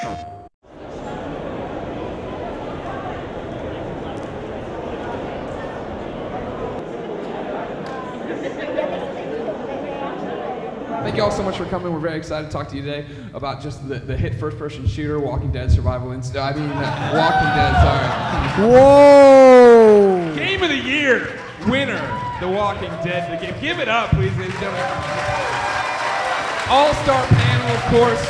Thank you all so much for coming. We're very excited to talk to you today about just the hit first-person shooter, Walking Dead survival Walking Dead, sorry. Whoa! Game of the year winner, The Walking Dead. The game. Give it up, please, ladies and gentlemen. All-star panel, of course.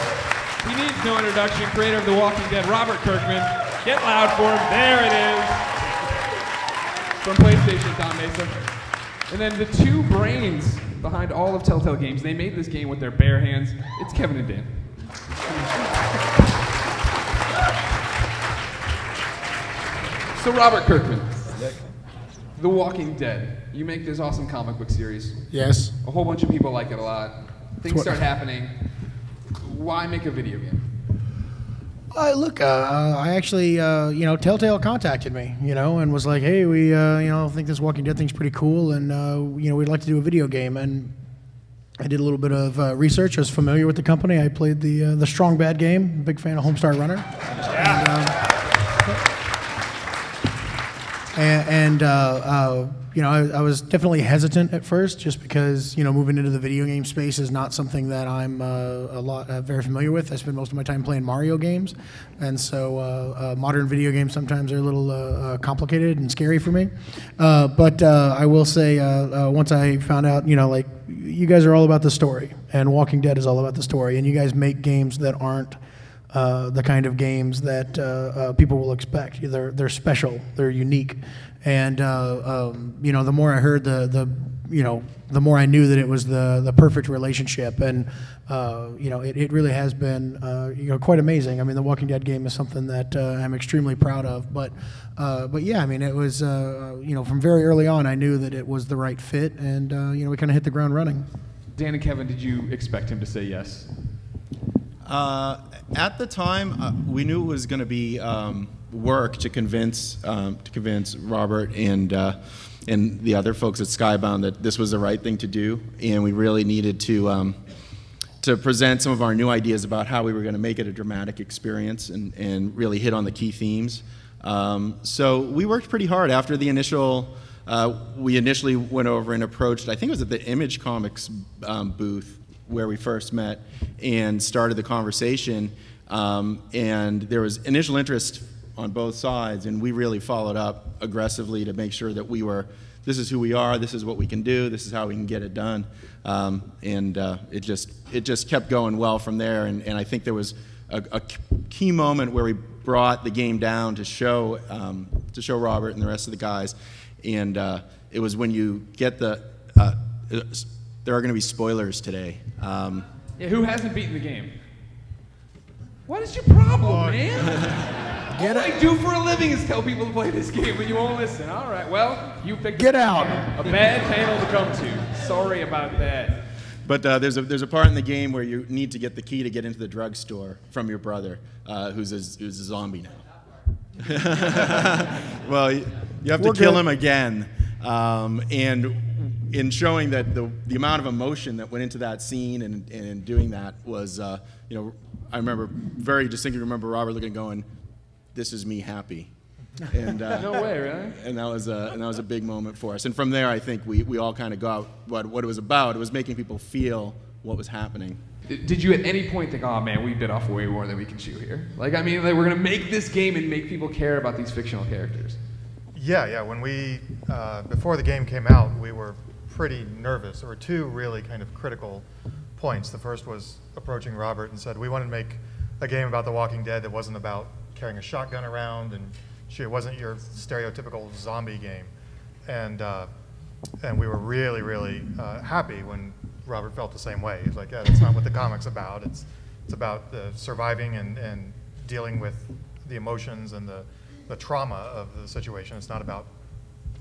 He needs no introduction. Creator of The Walking Dead, Robert Kirkman. Get loud for him. There it is. From PlayStation, Tom Mesa. And then the two brains behind all of TellTale games. They made this game with their bare hands. It's Kevin and Dan. So Robert Kirkman, The Walking Dead. You make this awesome comic book series. Yes. A whole bunch of people like it a lot. Things start happening. Why make a video game? Look, I actually, TellTale contacted me, and was like, hey, we, think this Walking Dead thing's pretty cool, and, we'd like to do a video game. And I did a little bit of research. I was familiar with the company. I played the Strong Bad game. Big fan of Homestar Runner. I was definitely hesitant at first, just because moving into the video game space is not something that I'm very familiar with. I spend most of my time playing Mario games, and so modern video games sometimes are a little complicated and scary for me. But I will say, once I found out, you guys are all about the story, and Walking Dead is all about the story, and you guys make games that aren't the kind of games that people will expect. They're special, they're unique, and the more I heard, the more I knew that it was the perfect relationship, and it really has been quite amazing. I mean, the Walking Dead game is something that I'm extremely proud of, but yeah, I mean, it was from very early on I knew that it was the right fit, and we kind of hit the ground running. Dan and Kevin, did you expect him to say yes? At the time, we knew it was going to be work to convince Robert and the other folks at Skybound that this was the right thing to do, and we really needed to present some of our new ideas about how we were going to make it a dramatic experience and really hit on the key themes. So we worked pretty hard after the initial. We initially went over and approached, I think it was at the Image Comics booth, where we first met, and started the conversation, and there was initial interest on both sides, and we really followed up aggressively to make sure that this is who we are, this is what we can do, this is how we can get it done, and it just kept going well from there, and I think there was a key moment where we brought the game down to show Robert and the rest of the guys, and it was when you get there are going to be spoilers today. Yeah, who hasn't beaten the game? What is your problem, man? All I do for a living is tell people to play this game, but you won't listen. All right, well, you picked a bad panel to come to. Sorry about that. But there's a part in the game where you need to get the key to get into the drugstore from your brother, who's a zombie now. Well, you have to kill him again, and in showing that the amount of emotion that went into that scene and doing that was, I remember very distinctly Robert looking and going, "This is me happy," and no way, really. And that was a big moment for us. And from there, I think we all kind of got what it was about. It was making people feel what was happening. Did you at any point think, "Oh man, we bit off way more than we can chew here"? We're gonna make this game and make people care about these fictional characters. Yeah. When we before the game came out, we were pretty nervous. There were two really kind of critical points. The first was approaching Robert and said, we wanted to make a game about The Walking Dead that wasn't about carrying a shotgun around, and it wasn't your stereotypical zombie game. And we were really, really happy when Robert felt the same way. He's like, yeah, that's not what the comic's about. It's about surviving and dealing with the emotions and the trauma of the situation. It's not about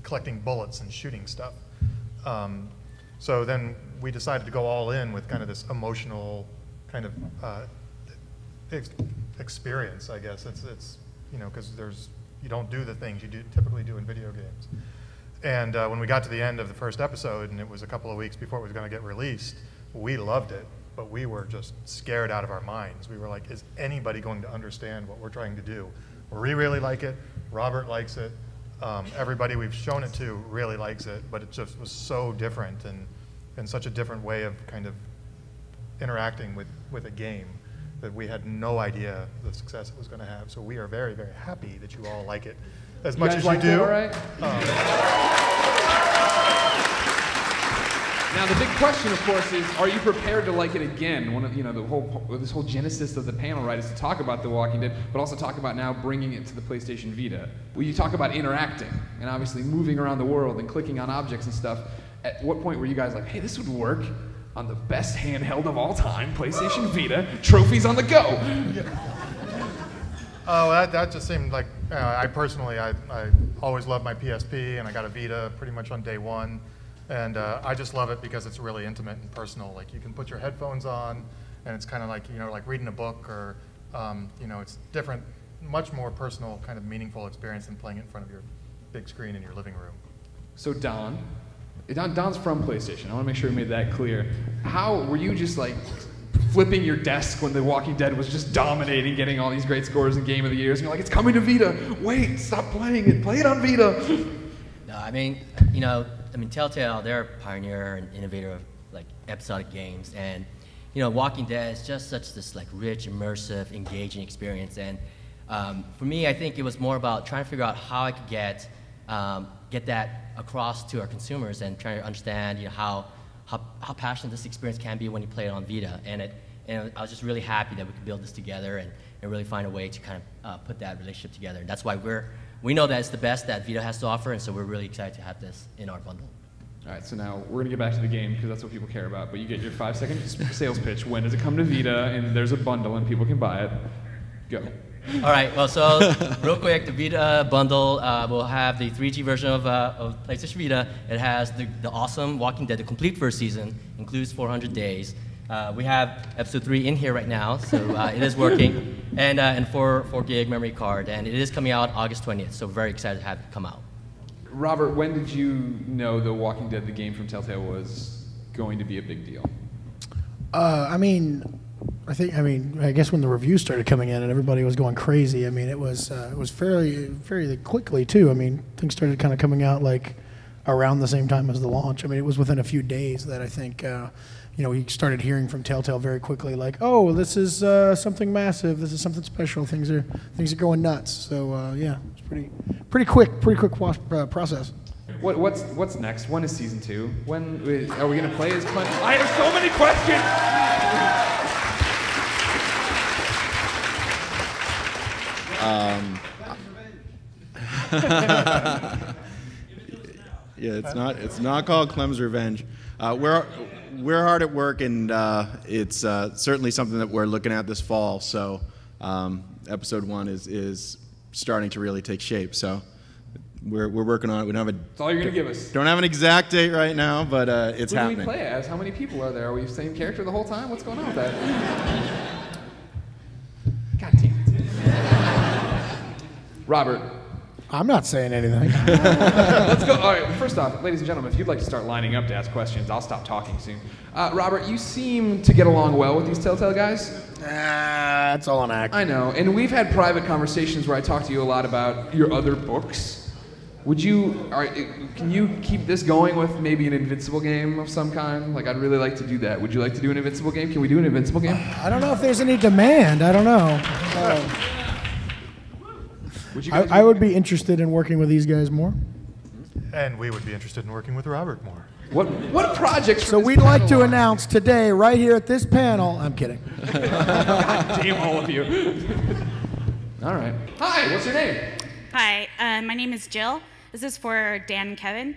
collecting bullets and shooting stuff. So then we decided to go all in with kind of this emotional kind of experience, I guess. It's because you don't do the things you typically do in video games. And when we got to the end of the first episode, and it was a couple of weeks before it was going to get released, we loved it. but we were just scared out of our minds. We were like, is anybody going to understand what we're trying to do? We really like it. Robert likes it. Everybody we've shown it to really likes it, but it just was so different and such a different way of kind of interacting with a game that we had no idea the success it was going to have. So we are very, very happy that you all like it as much as you do. All right? Now the big question, of course, is: are you prepared to like it again? One of this whole genesis of the panel, right, is to talk about The Walking Dead, but also talk about now bringing it to the PlayStation Vita. Well, you talk about interacting and obviously moving around the world and clicking on objects and stuff. At what point were you guys like, hey, this would work on the best handheld of all time, PlayStation Vita, trophies on the go? Oh, that just seemed like, I personally, I always loved my PSP, and I got a Vita pretty much on day one. And I just love it because it's really intimate and personal. Like, you can put your headphones on, and it's kind of like, like reading a book, or, it's different, much more personal, kind of meaningful experience than playing it in front of your big screen in your living room. So Don's from PlayStation. I want to make sure we made that clear. How were you just like flipping your desk when The Walking Dead was just dominating, getting all these great scores in Game of the Years, and you're like, it's coming to Vita. Wait, stop playing it. Play it on Vita. No, I mean, TellTale, they're a pioneer and innovator of like episodic games, and Walking Dead is just such this like rich, immersive, engaging experience. And for me, I think it was more about trying to figure out how I could get that across to our consumers, and trying to understand how passionate this experience can be when you play it on Vita. And I was just really happy that we could build this together and really find a way to kind of put that relationship together. And that's why we know that it's the best that Vita has to offer, and so we're really excited to have this in our bundle. All right, so now we're going to get back to the game because that's what people care about. But you get your 5-second sales pitch. When does it come to Vita? And there's a bundle and people can buy it. Go. All right, well, so real quick, the Vita bundle will have the 3G version of PlayStation Vita. It has the awesome Walking Dead, the complete first season, includes 400 days. We have episode 3 in here right now, so it is working, and 4 gig memory card, and it is coming out August 20th, so very excited to have it come out. Robert, when did you know The Walking Dead, the game from TellTale, was going to be a big deal? I guess when the reviews started coming in and everybody was going crazy, it was fairly quickly too. Things started kind of coming out like around the same time as the launch. It was within a few days that I think we started hearing from TellTale very quickly, like, oh, this is something massive, this is something special, things are going nuts. So yeah, it's pretty quick process. What's next? When is season 2? When are we gonna play as Clint? I have so many questions. Yeah, it's not called Clem's Revenge. We're hard at work, and it's certainly something that we're looking at this fall. So episode 1 is starting to really take shape. So we're working on it. We don't have That's all you're gonna give us. Don't have an exact date right now, but it's happening. Who do we play as? How many people are there? Are we the same character the whole time? What's going on with that? God damn it. Robert. I'm not saying anything. Let's go. All right, first off, ladies and gentlemen, if you'd like to start lining up to ask questions, I'll stop talking soon. Robert, you seem to get along well with these TellTale guys. It's all an act. I know, and we've had private conversations where I talk to you a lot about your other books. Can you keep this going with maybe an Invincible game of some kind? Like, I'd really like to do that. Would you like to do an Invincible game? Can we do an Invincible game? I don't know if there's any demand. I don't know. I would be interested in working with these guys more. And we would be interested in working with Robert more. What projects? So we'd like to announce today, right here at this panel. I'm kidding. God damn all of you. All right. Hi. What's your name? Hi. My name is Jill. This is for Dan and Kevin.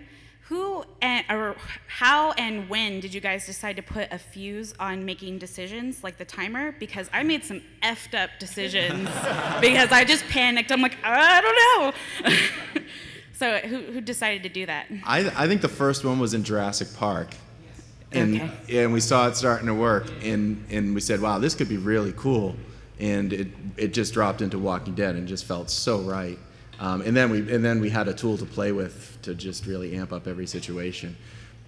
How and when did you guys decide to put a fuse on making decisions, like the timer? Because I made some effed up decisions because I just panicked. I'm like, I don't know. So who decided to do that? I think the first one was in Jurassic Park. And we saw it starting to work, and we said, wow, this could be really cool. And it just dropped into Walking Dead and just felt so right. And then we had a tool to play with to just really amp up every situation.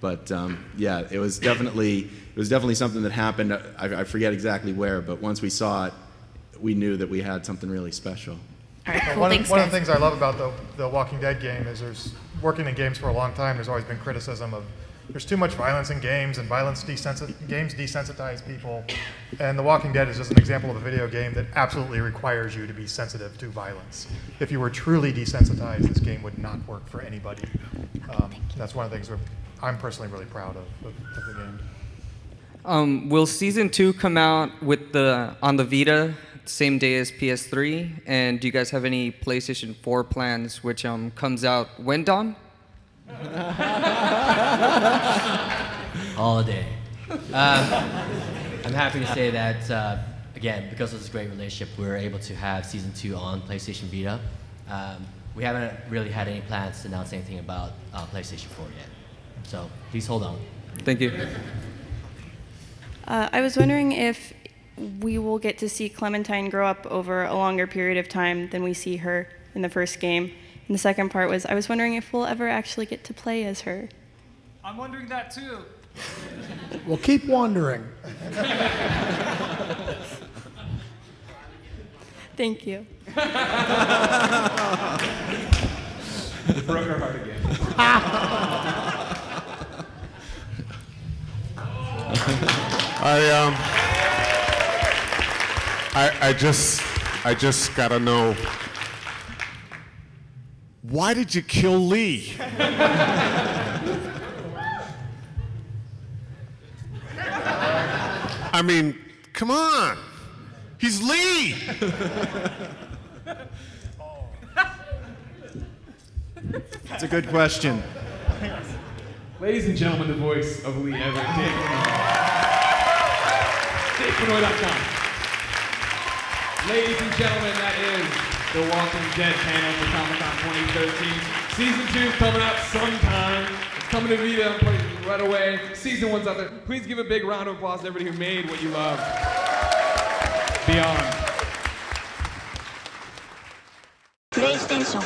But yeah, it was definitely something that happened. I forget exactly where, but once we saw it, we knew that we had something really special. All right, cool. One Thanks, of the guys. things I love about the Walking Dead game is working in games for a long time, there's always been criticism of there's too much violence in games, and games desensitize people. And The Walking Dead is just an example of a video game that absolutely requires you to be sensitive to violence. If you were truly desensitized, this game would not work for anybody. That's one of the things I'm personally really proud of the game. Will Season 2 come out on the Vita same day as PS3? And do you guys have any PlayStation 4 plans, which comes out when, Don? All day. I'm happy to say that, again, because of this great relationship, we were able to have Season 2 on PlayStation Vita. We haven't really had any plans to announce anything about PlayStation 4 yet. So please hold on. Thank you. I was wondering if we will get to see Clementine grow up over a longer period of time than we see her in the first game. And the second part was, I was wondering if we'll ever actually get to play as her. I'm wondering that too. Well, keep wondering. Thank you. Broke her heart again. I just gotta know, why did you kill Lee? I mean, come on, he's Lee. That's a good question. Ladies and gentlemen, the voice of Lee Everett, DaveKanoy.com. Ladies and gentlemen, that is the Walking Dead panel for Comic-Con 2013. Season 2 coming out sometime. It's coming to Vita. I'm putting it right away. Season 1's out there. Please give a big round of applause to everybody who made what you love. Beyond. PlayStation